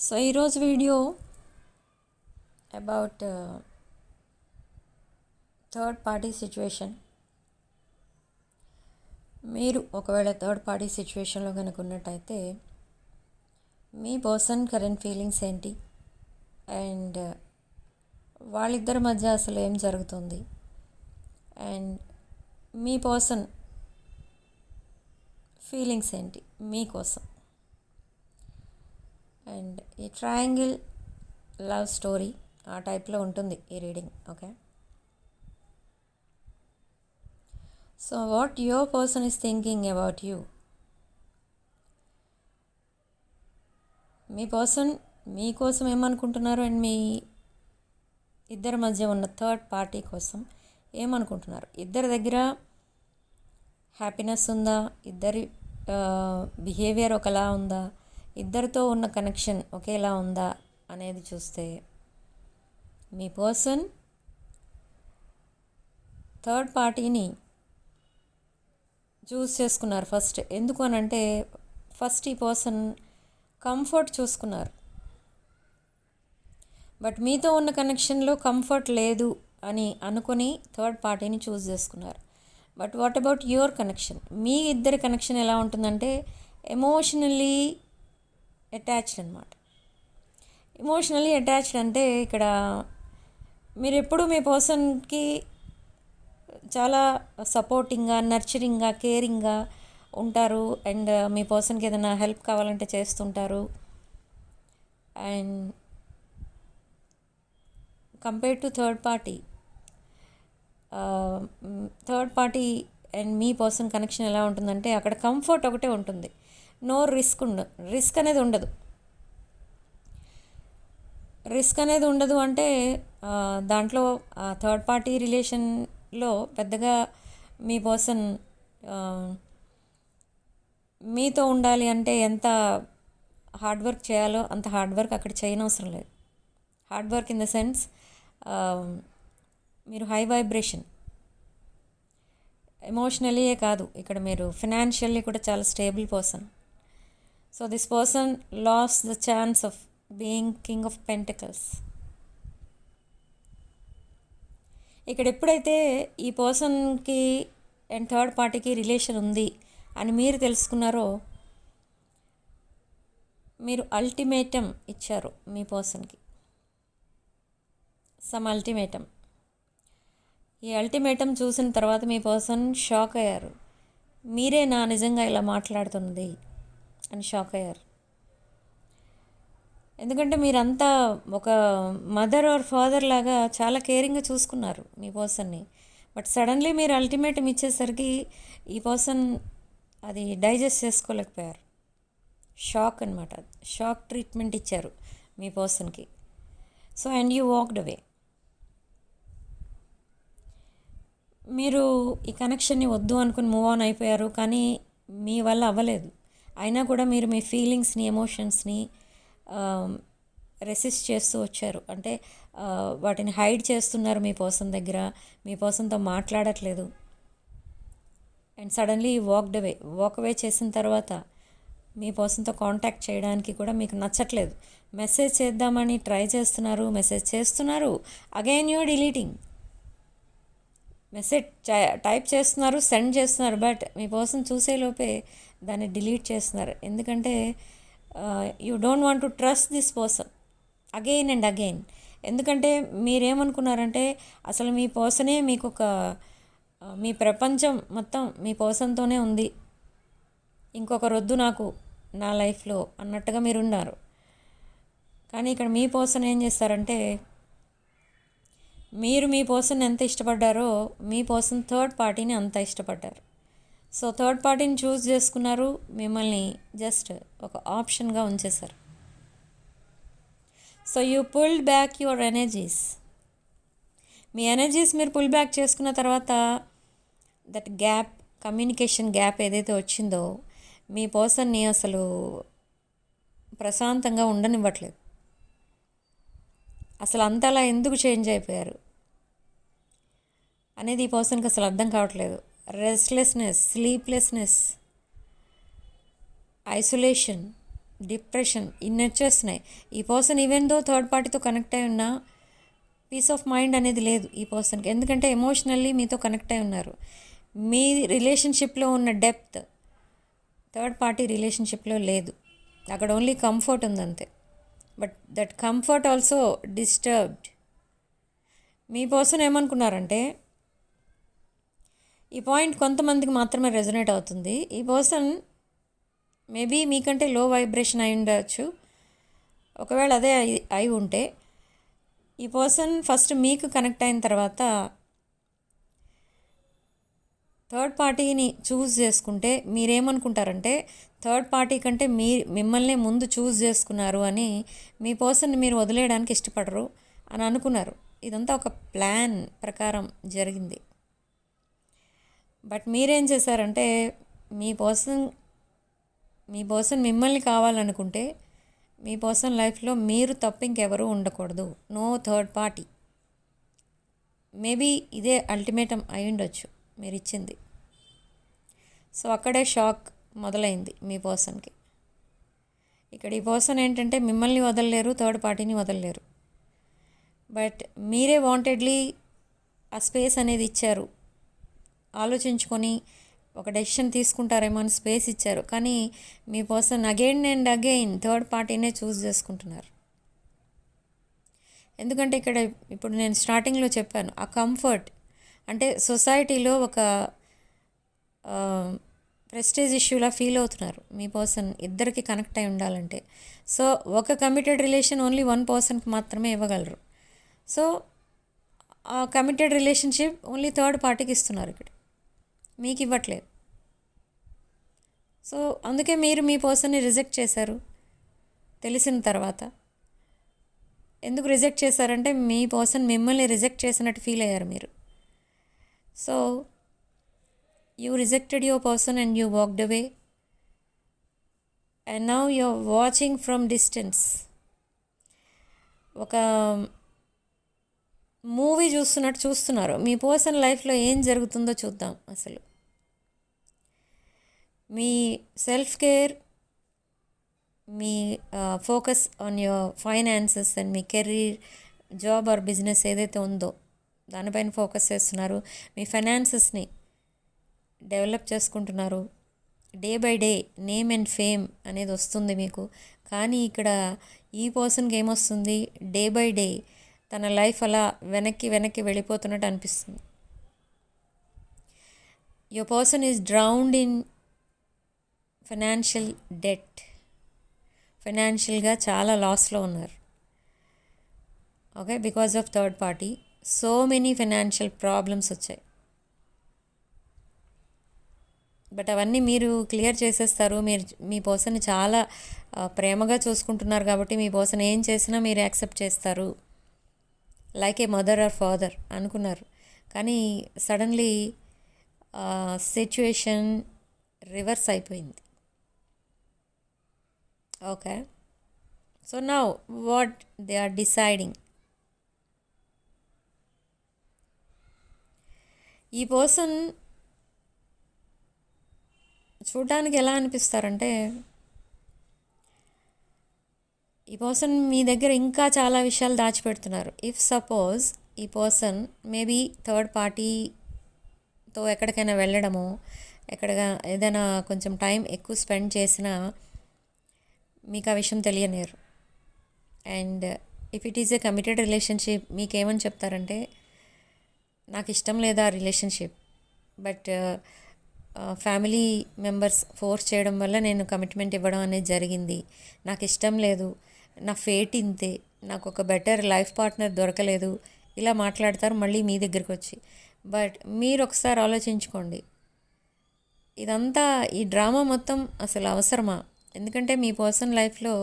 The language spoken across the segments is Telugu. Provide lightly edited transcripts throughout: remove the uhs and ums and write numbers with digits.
సో ఈరోజు video about third party situation. మీరు ఒకవేళ థర్డ్ పార్టీ సిచ్యువేషన్లో కనుక ఉన్నట్టయితే మీ పర్సన్ కరెంట్ ఫీలింగ్స్ ఏంటి అండ్ వాళ్ళిద్దరి మధ్య అసలు ఏం జరుగుతుంది అండ్ మీ పర్సన్ ఫీలింగ్స్ ఏంటి మీకోసం. అండ్ ఈ ట్రయాంగిల్ లవ్ స్టోరీ ఆ టైప్లో ఉంటుంది ఈ reading. Okay, so what your person is thinking about you. Me person మీకోసం ఏమనుకుంటున్నారు అండ్ మీ ఇద్దరి మధ్య ఉన్న థర్డ్ పార్టీ కోసం ఏమనుకుంటున్నారు. ఇద్దరి దగ్గర హ్యాపీనెస్ ఉందా, ఇద్దరి బిహేవియర్ ఒకలా ఉందా, ఇద్దరితో ఉన్న కనెక్షన్ ఒకేలా ఉందా అనేది చూస్తే మీ పర్సన్ థర్డ్ పార్టీని చూస్ చేసుకున్నారు ఫస్ట్. ఎందుకు అని అంటే ఫస్ట్ ఈ పర్సన్ కంఫర్ట్ చూసుకున్నారు, బట్ మీతో ఉన్న కనెక్షన్లో కంఫర్ట్ లేదు అని అనుకుని థర్డ్ పార్టీని చూస్ చేసుకున్నారు. But what about your connection. మీ ఇద్దరి కనెక్షన్ ఎలా ఉంటుందంటే ఎమోషనల్లీ అటాచ్డ్ అనమాట. ఎమోషనల్లీ అటాచ్డ్ అంటే ఇక్కడ మీరు ఎప్పుడు మీ పర్సన్కి చాలా సపోర్టింగ్గా, నర్చరింగ్గా, కేరింగ్గా ఉంటారు అండ్ మీ పర్సన్కి ఏదైనా హెల్ప్ కావాలంటే చేస్తుంటారు. And compare to third party and me person connection ఎలా ఉంటుందంటే అక్కడ కంఫర్ట్ ఒకటే ఉంటుంది, నో రిస్క్ అనేది ఉండదు. రిస్క్ అనేది ఉండదు అంటే దాంట్లో థర్డ్ పార్టీ రిలేషన్లో పెద్దగా మీ పర్సన్ మీతో ఉండాలి అంటే ఎంత హార్డ్ వర్క్ చేయాలో అంత హార్డ్ వర్క్ అక్కడ చేయనవసరం లేదు. Hard work in the sense మీరు హై వైబ్రేషన్, ఎమోషనలీయే కాదు ఇక్కడ మీరు ఫినాన్షియల్లీ కూడా చాలా stable person. So this person last the chance of being king of pentacles. ఇక్కడ ఎప్పుడైతే ఈ పర్సన్కి అండ్ థర్డ్ పార్టీకి రిలేషన్ ఉంది అని మీరు తెలుసుకున్నారో మీరు అల్టిమేటం ఇచ్చారు మీ పర్సన్కి, సమ్ అల్టిమేటం. ఈ అల్టిమేటం చూసిన తర్వాత మీ పర్సన్ షాక్ అయ్యారు. మీరేనా నిజంగా ఇలా మాట్లాడుతున్నది అని షాక్ అయ్యారు. ఎందుకంటే మీరంతా ఒక మదర్ ఆర్ ఫాదర్ లాగా చాలా కేరింగ్గా చూసుకున్నారు మీ పర్సన్ని. బట్ సడన్లీ మీరు అల్టిమేటం ఇచ్చేసరికి ఈ పర్సన్ అది డైజెస్ట్ చేసుకోలేకపోయారు. షాక్ అనమాట, షాక్ ట్రీట్మెంట్ ఇచ్చారు మీ పర్సన్కి. So and you walked away. మీరు ఈ కనెక్షన్ని వద్దు అనుకుని మూవ్ ఆన్ అయిపోయారు, కానీ మీ వల్ల అవ్వలేదు. అయినా కూడా మీరు మీ ఫీలింగ్స్ని, ఎమోషన్స్ని రెసిస్ట్ చేస్తూ వచ్చారు. అంటే వాటిని హైడ్ చేస్తున్నారు మీ పర్సన్ దగ్గర, మీ పర్సన్తో మాట్లాడట్లేదు. అండ్ సడన్లీ వాక్ అవే చేసిన తర్వాత మీ పర్సన్తో కాంటాక్ట్ చేయడానికి కూడా మీకు నచ్చట్లేదు. మెసేజ్ చేద్దామని ట్రై చేస్తున్నారు, మెసేజ్ చేస్తున్నారు, again you're deleting. Message type చేస్తున్నారు, సెండ్ చేస్తున్నారు, బట్ మీ పర్సన్ చూసేలోపే దాన్ని డిలీట్ చేస్తున్నారు. ఎందుకంటే you don't want to trust this person again and again. ఎందుకంటే మీరేమనుకున్నారంటే అసలు మీ పర్సనే మీకు ఒక మీ ప్రపంచం మొత్తం మీ పర్సన్తోనే ఉంది, ఇంకొకరొద్దు నాకు నా లైఫ్లో అన్నట్టుగా మీరు ఉన్నారు. కానీ ఇక్కడ మీ పర్సన్ ఏం చేస్తారంటే మీరు మీ పర్సన్ ఎంత ఇష్టపడ్డారో మీ పర్సన్ థర్డ్ పార్టీని అంత ఇష్టపడ్డారు. సో థర్డ్ పార్టీని చూస్ చేసుకున్నారు, మిమ్మల్ని జస్ట్ ఒక ఆప్షన్గా ఉంచేశారు. So you pulled back your energies. మీ ఎనర్జీస్ మీరు పుల్ బ్యాక్ చేసుకున్న తర్వాత దట్ గ్యాప్, కమ్యూనికేషన్ గ్యాప్ ఏదైతే వచ్చిందో మీ పర్సన్ని అసలు ప్రశాంతంగా ఉండనివ్వట్లేదు. అసలు అంతలా ఎందుకు చేంజ్ అయిపోయారు అనేది ఈ పర్సన్కి అసలు అర్థం కావట్లేదు. రెస్ట్లెస్నెస్, స్లీప్లెస్నెస్, ఐసోలేషన్, డిప్రెషన్ ఇన్ని వచ్చేస్తున్నాయి. ఈ పర్సన్ ఈవెన్ దో థర్డ్ పార్టీతో కనెక్ట్ అయి ఉన్నా పీస్ ఆఫ్ మైండ్ అనేది లేదు ఈ పర్సన్కి. ఎందుకంటే ఎమోషనల్లీ మీతో కనెక్ట్ అయి ఉన్నారు. మీ రిలేషన్షిప్లో ఉన్న డెప్త్ థర్డ్ పార్టీ రిలేషన్షిప్లో లేదు. అక్కడ ఓన్లీ కంఫర్ట్ ఉందంతే. But that comfort also disturbed. మీ పర్సన్ ఏమనుకున్నారంటే ఈ పాయింట్ కొంతమందికి మాత్రమే రెజొనేట్ అవుతుంది. ఈ పర్సన్ మేబీ మీకంటే లో వైబ్రేషన్ అయి ఉండవచ్చు. ఒకవేళ అదే అయి ఉంటే ఈ పర్సన్ ఫస్ట్ మీకు కనెక్ట్ అయిన తర్వాత థర్డ్ పార్టీని చూస్ చేసుకుంటే మీరేమనుకుంటారంటే థర్డ్ పార్టీ కంటే మిమ్మల్ని ముందు చూస్ చేసుకున్నారు అని మీ పర్సన్ని మీరు వదిలేయడానికి ఇష్టపడరు అని అనుకున్నారు. ఇదంతా ఒక ప్లాన్ ప్రకారం జరిగింది. బట్ మీరేం చేశారంటే మీ పర్సన్ మిమ్మల్ని కావాలనుకుంటే మీ పర్సన్ లైఫ్లో మీరు తప్ప ఇంకెవరూ ఉండకూడదు. No third party. మేబీ ఇదే అల్టిమేటం అయి ఉండొచ్చు మీరు ఇచ్చింది. సో అక్కడే షాక్ మొదలైంది మీ పర్సన్కి. ఇక్కడ ఈ పర్సన్ ఏంటంటే మిమ్మల్ని వదలలేరు, థర్డ్ పార్టీని వదలలేరు. బట్ మీరే వాంటెడ్లీ ఆ స్పేస్ అనేది ఇచ్చారు. ఆలోచించుకొని ఒక డెసిషన్ తీసుకుంటారేమో అని స్పేస్ ఇచ్చారు. కానీ మీ person again and again third పార్టీనే చూస్ చేసుకుంటున్నారు. ఎందుకంటే ఇక్కడ ఇప్పుడు నేను స్టార్టింగ్లో చెప్పాను, ఆ కంఫర్ట్ అంటే సొసైటీలో ఒక ప్రెస్టేజ్ ఇష్యూలా ఫీల్ అవుతున్నారు మీ పర్సన్. ఇద్దరికి కనెక్ట్ అయి ఉండాలంటే సో ఒక కమిటెడ్ రిలేషన్ ఓన్లీ వన్ పర్సన్కి మాత్రమే ఇవ్వగలరు. సో ఆ కమిటెడ్ రిలేషన్షిప్ ఓన్లీ థర్డ్ పార్టీకి ఇస్తున్నారు, ఇక్కడ మీకు ఇవ్వట్లేదు. సో అందుకే మీరు మీ పర్సన్ని రిజెక్ట్ చేశారు. తెలిసిన తర్వాత ఎందుకు రిజెక్ట్ చేశారంటే మీ పర్సన్ మిమ్మల్ని రిజెక్ట్ చేసినట్టు ఫీల్ అయ్యారు మీరు. So you rejected your person and you walked away and now you are watching from distance. ఒక మూవీ చూస్తున్నట్టు చూస్తున్నారు. మీ పర్సన్ లైఫ్లో ఏం జరుగుతుందో చూద్దాం. అసలు మీ సెల్ఫ్ కేర్, మీ focus on your finances and మీ కెరీర్, జాబ్ ఆర్ బిజినెస్ ఏదైతే ఉందో దానిపైన ఫోకస్ చేస్తున్నారు. మీ ఫైనాన్సెస్ని డెవలప్ చేసుకుంటున్నారు. Day by day name and fame అనేది వస్తుంది మీకు. కానీ ఇక్కడ ఈ పర్సన్కి ఏమొస్తుంది, డే బై డే తన లైఫ్ అలా వెనక్కి వెళ్ళిపోతున్నట్టు అనిపిస్తుంది. Your person is drowned in financial debt. ఫైనాన్షియల్గా చాలా లాస్లో ఉన్నారు. Okay, because of third party so many financial problems వచ్చాయి. బట్ అవన్నీ మీరు క్లియర్ చేసేస్తారు. మీరు మీ పర్సన్ని చాలా ప్రేమగా చూసుకుంటున్నారు కాబట్టి మీ పర్సన్ ఏం చేసినా మీరు యాక్సెప్ట్ చేస్తారు. Like a mother or father అనుకున్నారు. కానీ సడన్లీ సిచ్యువేషన్ రివర్స్ అయిపోయింది. Okay, so now what they are deciding. ఈ పర్సన్ చూడడానికి ఎలా అనిపిస్తారంటే ఈ పర్సన్ మీ దగ్గర ఇంకా చాలా విషయాలు దాచిపెడుతున్నారు. ఇఫ్ సపోజ్ ఈ పర్సన్ మేబీ థర్డ్ పార్టీతో ఎక్కడికైనా వెళ్ళడము, ఏదైనా కొంచెం టైం ఎక్కువ స్పెండ్ చేసినా మీకు ఆ విషయం తెలియలేరు. And if it is a committed relationship మీకేమని చెప్తారంటే నాకు ఇష్టం లేదా ఆ relationship, but family members force చేయడం వల్ల నేను కమిట్మెంట్ ఇవ్వడం అనేది జరిగింది. నాకు ఇష్టం లేదు, నా ఫేట్ ఇంతే, నాకు ఒక బెటర్ లైఫ్ పార్ట్నర్ దొరకలేదు, ఇలా మాట్లాడతారు మళ్ళీ మీ దగ్గరికి వచ్చి. బట్ మీరు ఒకసారి ఆలోచించుకోండి, ఇదంతా ఈ డ్రామా మొత్తం అసలు అవసరమా? ఎందుకంటే మీ పర్సనల్ లైఫ్లో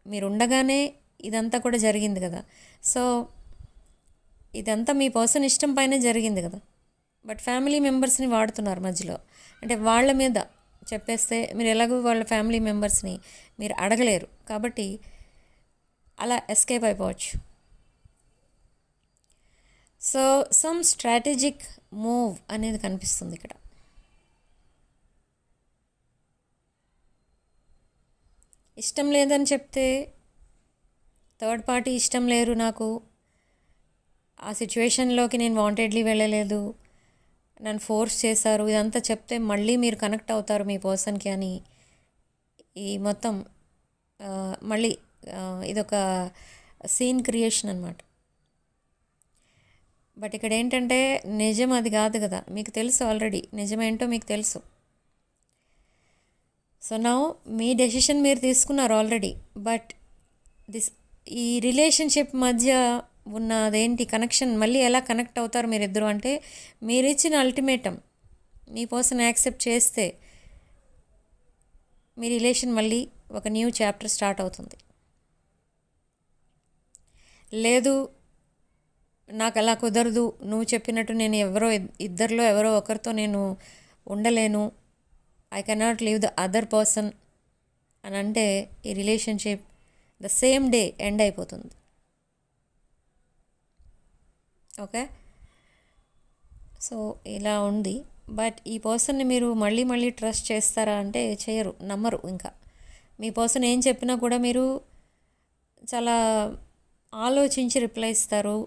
మీరుండగానే ఇదంతా కూడా జరిగింది కదా. సో ఇదంతా మీ పర్సన్ ఇష్టం పైన జరిగింది కదా. బట్ ఫ్యామిలీ మెంబర్స్ని వాడుతున్నారు మధ్యలో. అంటే వాళ్ళ మీద చెప్పేస్తే మీరు ఎలాగో వాళ్ళ ఫ్యామిలీ మెంబర్స్ని మీరు అడగలేరు కాబట్టి అలా ఎస్కేప్ అయిపోవచ్చు. సో సమ్ స్ట్రాటజిక్ మూవ్ అనేది కనిపిస్తుంది ఇక్కడ. ఇష్టం లేదని చెప్తే థర్డ్ పార్టీ ఇష్టం లేరు నాకు, ఆ సిచ్యువేషన్లోకి నేను వాంటెడ్లీ వెళ్ళలేదు, నన్ను ఫోర్స్ చేశారు, ఇదంతా చెప్తే మళ్ళీ మీరు కనెక్ట్ అవుతారు మీ పర్సన్కి అని ఈ మొత్తం మళ్ళీ ఇదొక సీన్ క్రియేషన్ అనమాట. బట్ ఇక్కడ ఏంటంటే నిజం అది కాదు కదా, మీకు తెలుసు ఆల్రెడీ నిజమేంటో మీకు తెలుసు. సో నౌ మీ డెసిషన్ మీరు తీసుకున్నారు ఆల్రెడీ. బట్ ఈ రిలేషన్షిప్ మధ్య ఉన్నదేంటి కనెక్షన్, మళ్ళీ ఎలా కనెక్ట్ అవుతారు మీరిద్దరు అంటే, మీరు ఇచ్చిన అల్టిమేటం మీ పర్సన్ యాక్సెప్ట్ చేస్తే మీ రిలేషన్ మళ్ళీ ఒక న్యూ చాప్టర్ స్టార్ట్ అవుతుంది. లేదు నాకు అలా కుదరదు, నువ్వు చెప్పినట్టు నేను ఇద్దరిలో ఎవరో ఒకరితో నేను ఉండలేను, I cannot leave the other person అని అంటే ఈ relationship the same day end అయిపోతుంది. ఓకే, సో ఇలా ఉంది. బట్ ఈ పర్సన్ని మీరు మళ్ళీ మళ్ళీ ట్రస్ట్ చేస్తారా అంటే చేయరు, నమ్మరు. ఇంకా మీ పర్సన్ ఏం చెప్పినా కూడా మీరు చాలా ఆలోచించి రిప్లై ఇస్తారు.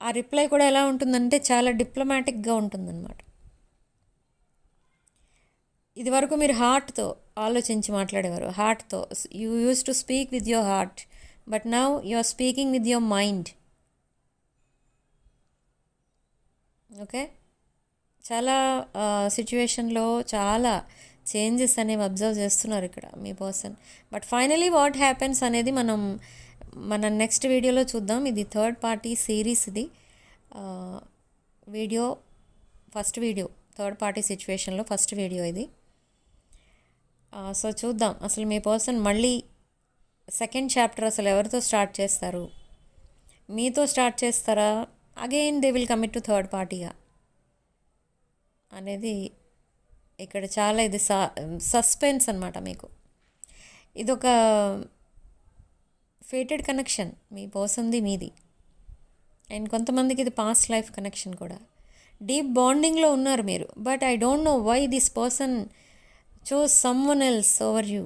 ఆ రిప్లై కూడా ఎలా ఉంటుందంటే చాలా డిప్లొమాటిక్గా ఉంటుందన్నమాట. ఇది వరకు మీరు హార్ట్తో ఆలోచించి మాట్లాడేవారు, హార్ట్తో you use to speak with your heart, but now you are speaking with your mind. Okay, చాలా సిచ్యువేషన్లో చాలా చేంజెస్ అనేవి అబ్జర్వ్ చేస్తున్నారు ఇక్కడ మీ person. But finally what happens అనేది మన నెక్స్ట్ వీడియోలో చూద్దాం. ఇది థర్డ్ పార్టీ సిరీస్, ఇది video first video, third party సిచ్యువేషన్లో ఫస్ట్ వీడియో ఇది. సో చూద్దాం అసలు మీ పర్సన్ మళ్ళీ సెకండ్ చాప్టర్ అసలు ఎవరితో స్టార్ట్ చేస్తారు, మీతో స్టార్ట్ చేస్తారా, again they will commit to third పార్టీగా అనేది ఇక్కడ చాలా ఇది సస్పెన్స్ అనమాట. మీకు ఇదొక ఫేటెడ్ కనెక్షన్ మీ పర్సన్ది మీది, అండ్ కొంతమందికి ఇది పాస్ట్ లైఫ్ కనెక్షన్ కూడా. డీప్ బాండింగ్లో ఉన్నారు మీరు, but I don't know why this person chose someone else over you.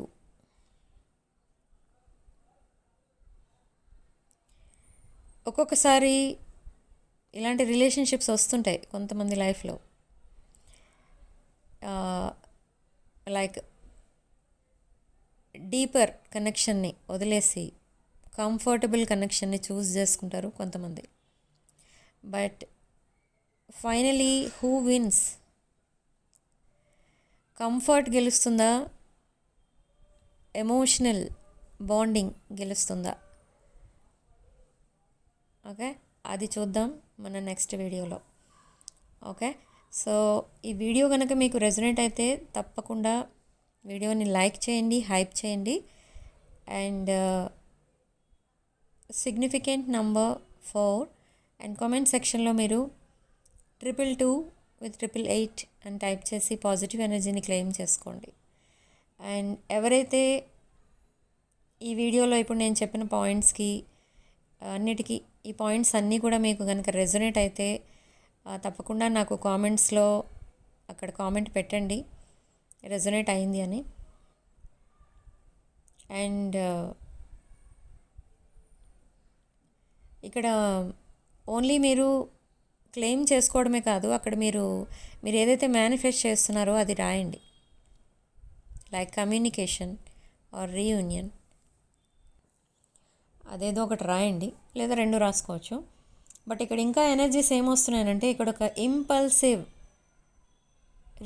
ఒక్కొక్కసారి ఇలాంటి రిలేషన్షిప్స్ వస్తుంటాయి కొంతమంది లైఫ్లో. లైక్ డీపర్ కనెక్షన్ని వదిలేసి కంఫర్టబుల్ కనెక్షన్ని చూస్ చేసుకుంటారు కొంతమంది. But finally who wins? Comfort గెలుస్తుందా, ఎమోషనల్ బాండింగ్ గెలుస్తుందా? ఓకే, అది చూద్దాం మన నెక్స్ట్ వీడియోలో. ఓకే, సో ఈ వీడియో కనుక మీకు రెజొనేట్ అయితే తప్పకుండా వీడియోని లైక్ చేయండి, హైప్ చేయండి, and significant number 4 and comment సెక్షన్లో మీరు 222 with 888 అని టైప్ చేసి పాజిటివ్ ఎనర్జీని క్లెయిమ్ చేసుకోండి. అండ్ ఎవరైతే ఈ వీడియోలో ఇప్పుడు నేను చెప్పిన పాయింట్స్కి అన్నిటికీ, ఈ పాయింట్స్ అన్నీ కూడా మీకు కనుక రెజొనేట్ అయితే తప్పకుండా నాకు కామెంట్స్లో అక్కడ కామెంట్ పెట్టండి రెజొనేట్ అయింది అని. అండ్ ఇక్కడ ఓన్లీ మీరు క్లెయిమ్ చేసుకోవడమే కాదు, అక్కడ మీరు ఏదైతే మేనిఫెస్ట్ చేస్తున్నారో అది రాయండి. లైక్ కమ్యూనికేషన్ ఆర్ రీయూనియన్, అదేదో ఒకటి రాయండి, లేదా 2 రాసుకోవచ్చు. బట్ ఇక్కడ ఇంకా ఎనర్జీస్ ఏమొస్తున్నాయంటే, ఇక్కడ ఒక ఇంపల్సివ్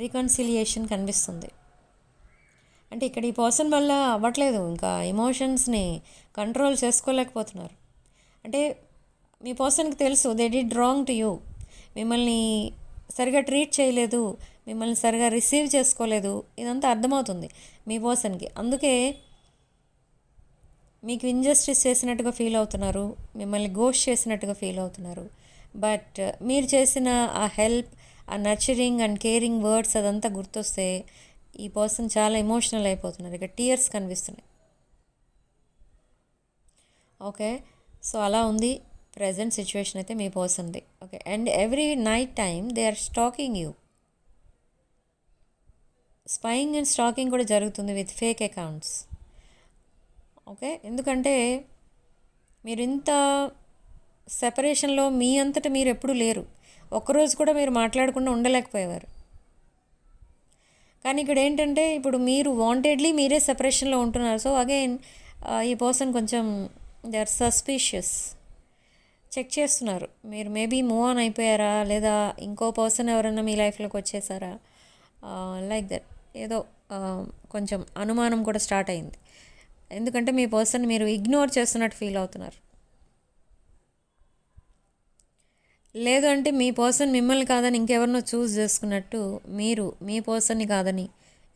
రికన్సిలియేషన్ కనిపిస్తుంది. అంటే ఇక్కడ ఈ పర్సన్ వల్ల అవ్వట్లేదు, ఇంకా ఎమోషన్స్ని కంట్రోల్ చేసుకోలేకపోతున్నారు. అంటే మీ పర్సన్కి తెలుసు they did wrong to you, మిమ్మల్ని సరిగా ట్రీట్ చేయలేదు, మిమ్మల్ని సరిగా రిసీవ్ చేసుకోలేదు, ఇదంతా అర్థమవుతుంది మీ పర్సన్కి. అందుకే మీకు ఇంజస్టిస్ చేసినట్టుగా ఫీల్ అవుతున్నారు, మిమ్మల్ని గోస్ట్ చేసినట్టుగా ఫీల్ అవుతున్నారు. బట్ మీరు చేసిన ఆ హెల్ప్, ఆ నర్చరింగ్ అండ్ కేరింగ్ వర్డ్స్ అదంతా గుర్తొస్తే ఈ పర్సన్ చాలా ఎమోషనల్ అయిపోతున్నారు. ఇక టీయర్స్ కనిపిస్తున్నాయి. ఓకే, సో అలా ఉంది ప్రజెంట్ సిచ్యువేషన్ అయితే మీ పర్సన్ది. Okay, and every night time they are stalking you. Spying and stalking కూడా జరుగుతుంది విత్ ఫేక్ అకౌంట్స్. ఓకే, ఎందుకంటే మీరు ఇంత సెపరేషన్లో మీ అంతటా మీరు ఎప్పుడూ లేరు. ఒక్కరోజు కూడా మీరు మాట్లాడకుండా ఉండలేకపోయేవారు. కానీ ఇక్కడ ఏంటంటే ఇప్పుడు మీరు వాంటెడ్లీ మీరే సెపరేషన్లో ఉంటున్నారు. సో అగైన్ ఈ పర్సన్ కొంచెం దే ఆర్ సస్పీషియస్, చెక్ చేస్తున్నారు మీరు మేబీ మూవ్ ఆన్ అయిపోయారా లేదా ఇంకో పర్సన్ ఎవరైనా మీ లైఫ్లోకి వచ్చేసారా, లైక్ దట్. ఏదో కొంచెం అనుమానం కూడా స్టార్ట్ అయింది. ఎందుకంటే మీ పర్సన్ మీరు ఇగ్నోర్ చేస్తున్నట్టు ఫీల్ అవుతున్నారు. లేదు అంటే మీ పర్సన్ మిమ్మల్ని కాదని ఇంకెవరినో చూస్ చేసుకున్నట్టు మీరు మీ పర్సన్ని కాదని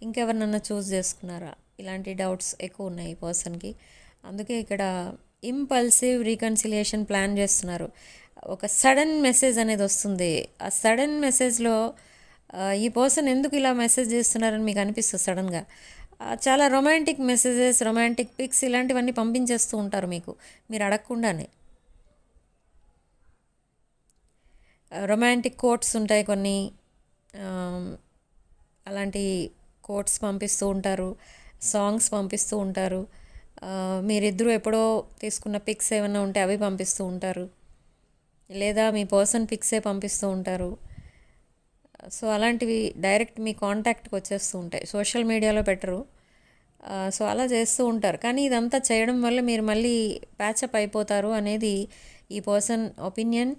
ఇంకెవరినన్నా చూస్ చేసుకున్నారా, ఇలాంటి డౌట్స్ ఎక్కువ ఉన్నాయి ఈ పర్సన్కి. అందుకే ఇక్కడ ఇంపల్సివ్ రీకన్సిలియేషన్ ప్లాన్ చేస్తున్నారు. ఒక సడన్ మెసేజ్ అనేది వస్తుంది. ఆ సడన్ మెసేజ్లో ఈ పర్సన్ ఎందుకు ఇలా మెసేజ్ చేస్తున్నారని మీకు అనిపిస్తుంది సడన్గా. చాలా రొమాంటిక్ మెసేజెస్, రొమాంటిక్ పిక్స్ ఇలాంటివన్నీ పంపించేస్తూ ఉంటారు మీకు, మీరు అడగకుండానే. రొమాంటిక్ కోట్స్ ఉంటాయి కొన్ని, అలాంటి కోట్స్ పంపిస్తూ ఉంటారు, సాంగ్స్ పంపిస్తూ ఉంటారు. మీరిద్దరూ ఎప్పుడో తీసుకున్న పిక్స్ ఏమైనా ఉంటే అవి పంపిస్తూ ఉంటారు, లేదా మీ పర్సన్ పిక్సే పంపిస్తూ ఉంటారు. సో అలాంటివి డైరెక్ట్ మీ కాంటాక్ట్కి వచ్చేస్తూ ఉంటాయి, సోషల్ మీడియాలో పెట్టరు. సో అలా చేస్తూ ఉంటారు. కానీ ఇదంతా చేయడం వల్ల మీరు మళ్ళీ ప్యాచప్ అయిపోతారు అనేది ఈ పర్సన్ ఒపీనియన్.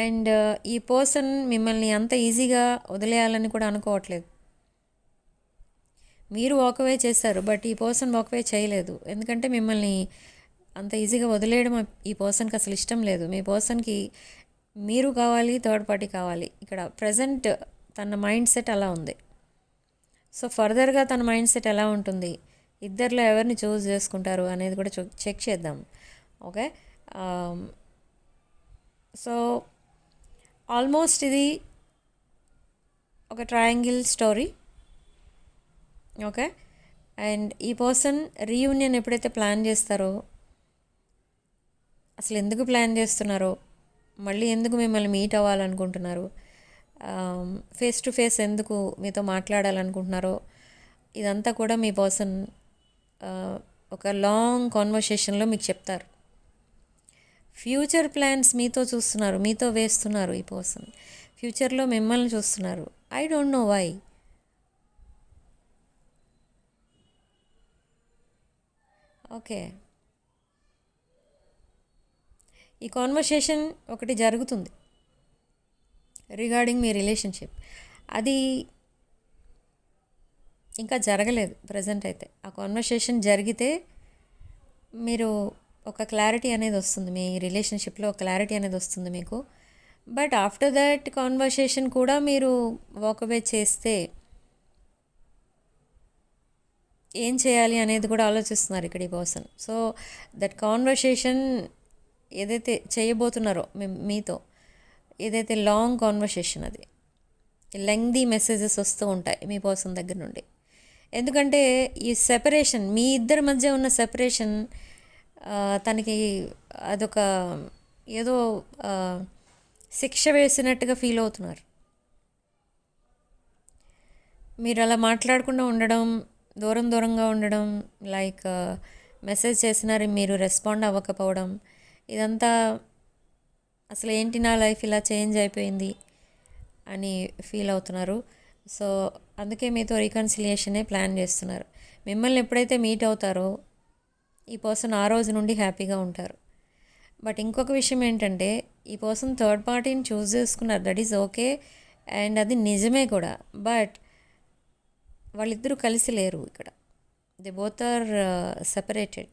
అండ్ ఈ పర్సన్ మిమ్మల్ని అంత ఈజీగా వదిలేయాలని కూడా అనుకోవట్లేదు. మీరు వాకవే చేశారు, బట్ ఈ పర్సన్ వాకవే చేయలేదు. ఎందుకంటే మిమ్మల్ని అంత ఈజీగా వదిలేయడం ఈ పర్సన్కి అసలు ఇష్టం లేదు. మీ పర్సన్కి మీరు కావాలి, థర్డ్ పార్టీ కావాలి. ఇక్కడ ప్రజెంట్ తన మైండ్ సెట్ అలా ఉంది. సో ఫర్దర్గా తన మైండ్ సెట్ ఎలా ఉంటుంది, ఇద్దరిలో ఎవరిని చూస్ చేసుకుంటారు అనేది కూడా చెక్ చేద్దాం. ఓకే, సో ఆల్మోస్ట్ ఇది ఒక ట్రయాంగిల్ స్టోరీ. ఓకే, అండ్ ఈ పర్సన్ రీయూనియన్ ఎప్పుడైతే ప్లాన్ చేస్తారో, అసలు ఎందుకు ప్లాన్ చేస్తున్నారో, మళ్ళీ ఎందుకు మిమ్మల్ని మీట్ అవ్వాలనుకుంటున్నారు, ఫేస్ టు ఫేస్ ఎందుకు మీతో మాట్లాడాలనుకుంటున్నారో, ఇదంతా కూడా మీ పర్సన్ ఒక లాంగ్ కాన్వర్సేషన్లో మీకు చెప్తారు. ఫ్యూచర్ ప్లాన్స్ మీతో చూస్తున్నారు, మీతో వేస్తున్నారు. ఈ పర్సన్ ఫ్యూచర్లో మిమ్మల్ని చూస్తున్నారు. I don't know why. Okay, ఈ కాన్వర్సేషన్ ఒకటి జరుగుతుంది రిగార్డింగ్ మీ రిలేషన్షిప్. అది ఇంకా జరగలేదు ప్రజెంట్ అయితే. ఆ కాన్వర్సేషన్ జరిగితే మీరు ఒక క్లారిటీ అనేది వస్తుంది, మీ రిలేషన్షిప్లో క్లారిటీ అనేది వస్తుంది మీకు. బట్ ఆఫ్టర్ దట్ కాన్వర్సేషన్ కూడా మీరు వాకవే చేస్తే ఏం చేయాలి అనేది కూడా ఆలోచిస్తున్నారు ఇక్కడ ఈ పర్సన్. సో దట్ కాన్వర్సేషన్ ఏదైతే చేయబోతున్నారో మీతో, ఏదైతే లాంగ్ కాన్వర్సేషన్, అది లెంగ్దీ మెసేజెస్ వస్తూ ఉంటాయి మీ పర్సన్ దగ్గర నుండి. ఎందుకంటే ఈ సెపరేషన్, మీ ఇద్దరి మధ్య ఉన్న సెపరేషన్ తనకి అదొక ఏదో శిక్ష వేసినట్టుగా ఫీల్ అవుతున్నారు. మీరు అలా మాట్లాడకుండా ఉండడం, దూరంగా ఉండడం, లైక్ మెసేజ్ చేసినారు మీరు రెస్పాండ్ అవ్వకపోవడం, ఇదంతా అసలు ఏంటి నా లైఫ్ ఇలా చేంజ్ అయిపోయింది అని ఫీల్ అవుతున్నారు. సో అందుకే మీతో రీకన్సిలియేషనే ప్లాన్ చేస్తున్నారు. మిమ్మల్ని ఎప్పుడైతే మీట్ అవుతారో ఈ పర్సన్ ఆ రోజు నుండి హ్యాపీగా ఉంటారు. బట్ ఇంకొక విషయం ఏంటంటే ఈ పర్సన్ థర్డ్ పార్టీని చూస్ చేసుకున్నారు, దట్ ఈజ్ ఓకే, అండ్ అది నిజమే కూడా. బట్ వాళ్ళిద్దరూ కలిసి లేరు ఇక్కడ, they both are separated.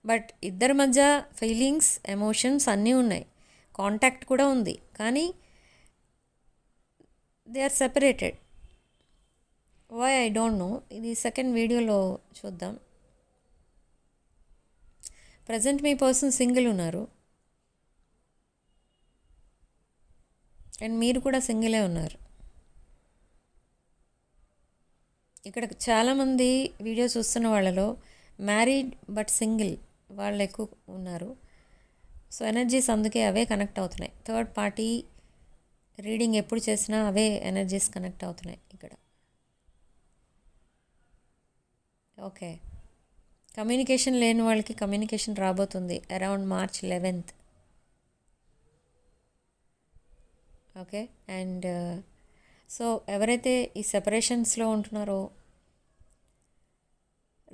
But ఇద్దరి మధ్య ఫీలింగ్స్, ఎమోషన్స్ అన్నీ ఉన్నాయి, కాంటాక్ట్ కూడా ఉంది, కానీ they are separated. Why I don't know. ఇది సెకండ్ వీడియోలో చూద్దాం. ప్రజెంట్ మీ పర్సన్ సింగిల్ ఉన్నారు, అండ్ మీరు కూడా సింగిలే ఉన్నారు. ఇక్కడ చాలామంది వీడియో చూస్తున్న వాళ్ళలో మ్యారీడ్ బట్ సింగిల్ వాళ్ళు ఎక్కువ ఉన్నారు. సో ఎనర్జీస్ అందుకే అవే కనెక్ట్ అవుతున్నాయి. థర్డ్ పార్టీ రీడింగ్ ఎప్పుడు చేసినా అవే ఎనర్జీస్ కనెక్ట్ అవుతున్నాయి ఇక్కడ. ఓకే, కమ్యూనికేషన్ లేని వాళ్ళకి కమ్యూనికేషన్ రాబోతుంది around March 11th. Okay, and so ఎవరైతే ఈ సెపరేషన్స్లో ఉంటున్నారో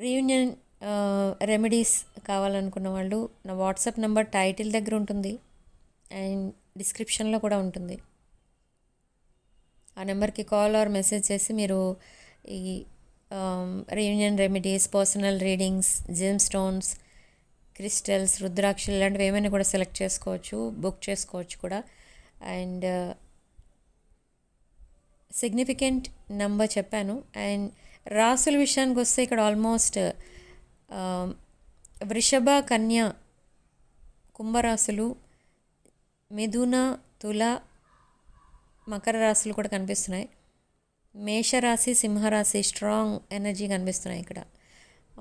రీయూనియన్ రెమెడీస్ కావాలనుకున్న వాళ్ళు నా వాట్సాప్ నెంబర్ టైటిల్ దగ్గర ఉంటుంది అండ్ డిస్క్రిప్షన్లో కూడా ఉంటుంది. ఆ నెంబర్కి కాల్ ఆర్ మెసేజ్ చేసి మీరు ఈ reunion remedies, personal readings, gem stones, crystals, రుద్రాక్షలు ఇలాంటివి ఏమైనా కూడా సెలెక్ట్ చేసుకోవచ్చు, బుక్ చేసుకోవచ్చు కూడా. అండ్ సిగ్నిఫికెంట్ నెంబర్ చెప్పాను. అండ్ రాసుల విషయానికి వస్తే ఇక్కడ ఆల్మోస్ట్ వృషభ, కన్య, కుంభరాశులు, మిథున, తుల, మకర రాశులు కూడా కనిపిస్తున్నాయి. మేషరాశి, సింహరాశి స్ట్రాంగ్ ఎనర్జీ కనిపిస్తున్నాయి ఇక్కడ.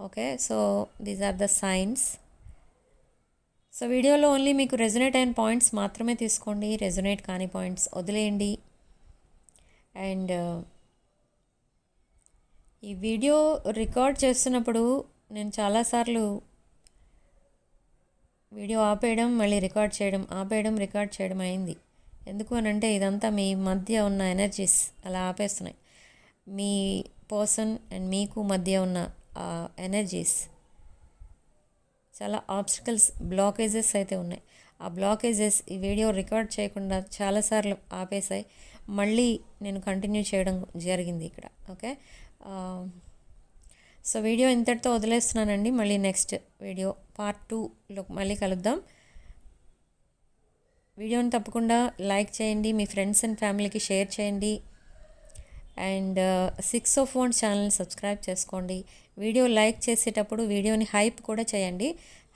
Okay, so these are the signs. So వీడియోలో ఓన్లీ మీకు రెజొనేట్ అయిన పాయింట్స్ మాత్రమే తీసుకోండి, రెజొనేట్ కాని పాయింట్స్ వదిలేయండి. అండ్ ఈ వీడియో రికార్డ్ చేస్తున్నప్పుడు నేను చాలాసార్లు వీడియో ఆపేయడం, మళ్ళీ రికార్డ్ చేయడం, ఆపేయడం, రికార్డ్ చేయడం అయింది. ఎందుకు అని అంటే ఇదంతా మీ మధ్య ఉన్న ఎనర్జీస్ అలా ఆపేస్తున్నాయి. మీ పర్సన్ అండ్ మీకు మధ్య ఉన్న ఎనర్జీస్ చాలా ఆబ్స్టికల్స్, బ్లాకేజెస్ అయితే ఉన్నాయి. ఆ బ్లాకేజెస్ ఈ వీడియో రికార్డ్ చేయకుండా చాలాసార్లు ఆపేసాయి. మళ్ళీ నేను కంటిన్యూ చేయడం జరిగింది ఇక్కడ. ఓకే, సో వీడియో ఇంతటితో వదిలేస్తున్నానండి. మళ్ళీ నెక్స్ట్ వీడియో పార్ట్ 2లో మళ్ళీ కలుద్దాం. వీడియోని తప్పకుండా లైక్ చేయండి, మీ ఫ్రెండ్స్ అండ్ ఫ్యామిలీకి షేర్ చేయండి. అండ్ 6 of Wands ఛానల్ని సబ్స్క్రైబ్ చేసుకోండి. వీడియో లైక్ చేసేటప్పుడు వీడియోని హైప్ కూడా చేయండి.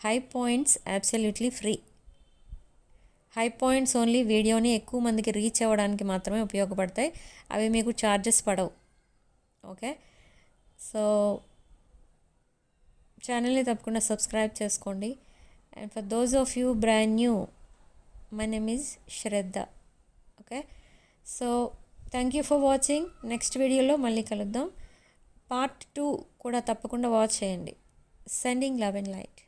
Hype points absolutely free. Hype points only వీడియోని ఎక్కువ మందికి రీచ్ అవ్వడానికి మాత్రమే ఉపయోగపడతాయి. అవి మీకు ఛార్జెస్ పడవు. ఓకే, సో ఛానల్ని తప్పకుండా సబ్స్క్రైబ్ చేసుకోండి. And for those of you brand new, my name is Shraddha. Okay, so thank you for watching. Next వీడియోలో మళ్ళీ కలుద్దాం. పార్ట్ 2 కూడా తప్పకుండా వాచ్ చేయండి. Sending love and light.